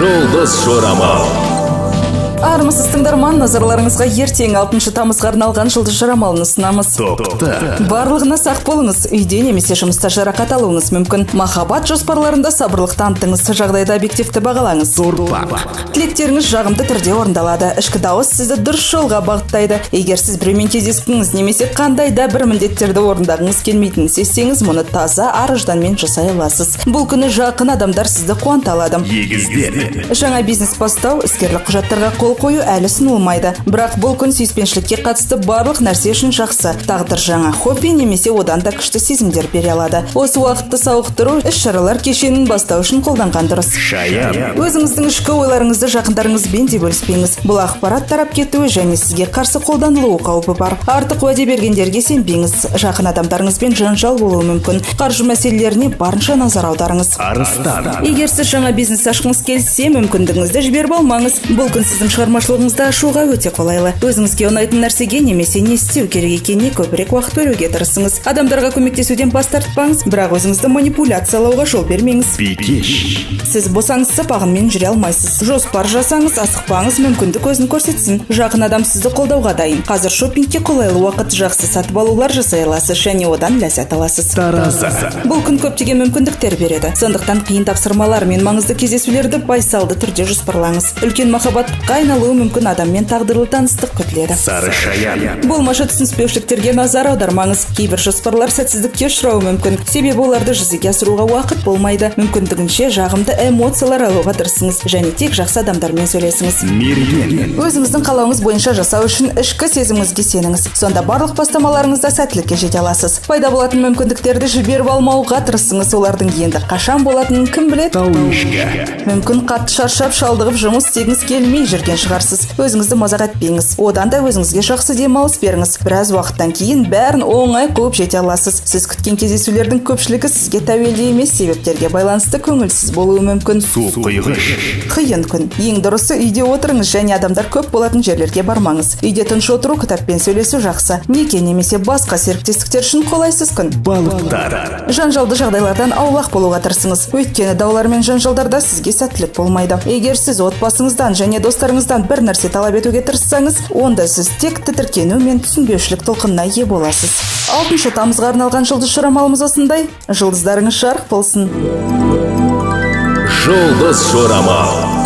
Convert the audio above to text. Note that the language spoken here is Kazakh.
Жұлдыз жорамал. Армысыз тыңдарман, назарларыңызға ертең 6 тамызға арналған жұлдыз жорамалын ұсынамыз. Барлығына сақ болыңыз, үйде немесе жұмыста жарақат алуыңыз мүмкін. Махаббат жоспарларында сабырлық танытыңыз, жағдайды объективті бағалаңыз. Тілектеріңіз жағымды түрде орындалады. Ішкі дауыс сізді дұрыс жолға бағыттайды. Егер сіз біреумен кездескіңіз немесе қандай да бір міндеттерді орындағыңыз келмейтінін сезсеңіз, мұны таза ар-ұжданмен жасай аласыз. Бұл күні жақын адамдар сізді қуанта алады. Жаңа бизнес бастау, іскерлік құжаттарға қол қою әлі ұсынылмайды. Бірақ бұл күн сүйіспеншілікке қатысты барлық нәрсе үшін жақсы. Тағдыр жаңа хобби немесе одан да күшті сезімдер бере алады. Осы уақытты сауықтыру, іс-шаралар кешенін бастау үшін қолданған дұрыс. Өзіңіздің ішкі ойларыңызды жақындарыңызбен де бөліспеңіз. Бұл ақпарат тарап кетуі және сізге қарсы қолданылуы қаупі бар. Артық уәде бергендерге сенбеңіз. Жақын адамдарыңызбен жанжал болуы мүмкін. Қаржы мәселелеріне барынша назар аударыңыз. Егер сіз жаңа бизнес ашқыңыз келсе, мүмкіндігіңізді жіберіп алмаңыз. Бұл күн сіздің шығармашылығыңызды ашуға өте қолайлы. Өзіңізге ұнайтын нәрсеге немесе не істеу керек екеніне көбірек уақыт бөлуге тырысыңыз. Адамдарға көмектесуден бас тартпаңыз, бірақ өзіңізді манипуляциялауға жол бермеңіз. Сіз босаңсып ағынмен жүре алмайсыз. Жоспар жасаңыз, асықпаңыз, мүмкіндік өзін көрсетсін. Жақын адам сізді қолдауға дайын. Қазір шопингке қолайлы уақыт, жақсы сатып алулар жасай аласыз және одан ләззат аласыз. Бұл күн көптеген мүмкіндіктер береді. Сондықтан қиын тапсырмалар мен маңызды кездесулерді байсалды түрде жоспарлаңыз. Үлкен махаббатқа айналуы мүмкін адаммен тағдырлы таныстық күтіледі. Болмашы түсініспеушіліктерге назар аудармаңыз. Кейбір жоспарлар сәтсіздікке ұшырауы мүмкін. Себебі оларды жүзеге асыруға уақыт болмайды. Мүмкіндігінше жағымды эмоциялар алуға тырысыңыз және тек жақсы адамдармен сөйлесіңіз. Өзіңіздің қалауыңыз бойынша жасау үшін ішкі сезіміңізге сеніңіз. Сонда барлық бастамаларыңызда сәттілікке жете аласыз. Пайда болатын мүмкіндіктерді жіберіп алмауға тырысыңыз. Олардың енді қашан болатынын кім біледі? Мүмкін қатты шаршап, шалдығып жұмыс істегіңіз келмей жүрген шығарсыз. Өзіңізді мазақ етпеңіз. Одан да өзіңізге жақсы демалыс беріңіз. Біраз уақыттан кейін бәрін оңай қуып жете аласыз. Сіз күткен кездесулердің көпшілігі сізге тәуелді емес себептерге байланысты көңілсіз болуы мүмкін. Қиын күн. Ең дұрысы үйде отырыңыз және адамдар көп болатын жерлерге бармаңыз. Үйде тыныш отыру, кітаппен сөйлесу жақсы. Неке немесе басқа серіктестіктер үшін қолайсыз күн. Жанжалды жағдайлардан аулақ болуға тырысыңыз. Өйткені даулар мен жанжалдарда сізге сәттілік болмайды. Егер сіз отбасыңыздан және достарыңыздан бір нәрсе талап етуге тырыссаңыз, онда сіз тек тітіркену мен түсінбеушілік толқынына ие боласыз. 6 тамызға арналған жұлдыз жорамалымыз осындай. Жұлдыздарыңыз жарық болсын. Жұлдыз жорамал.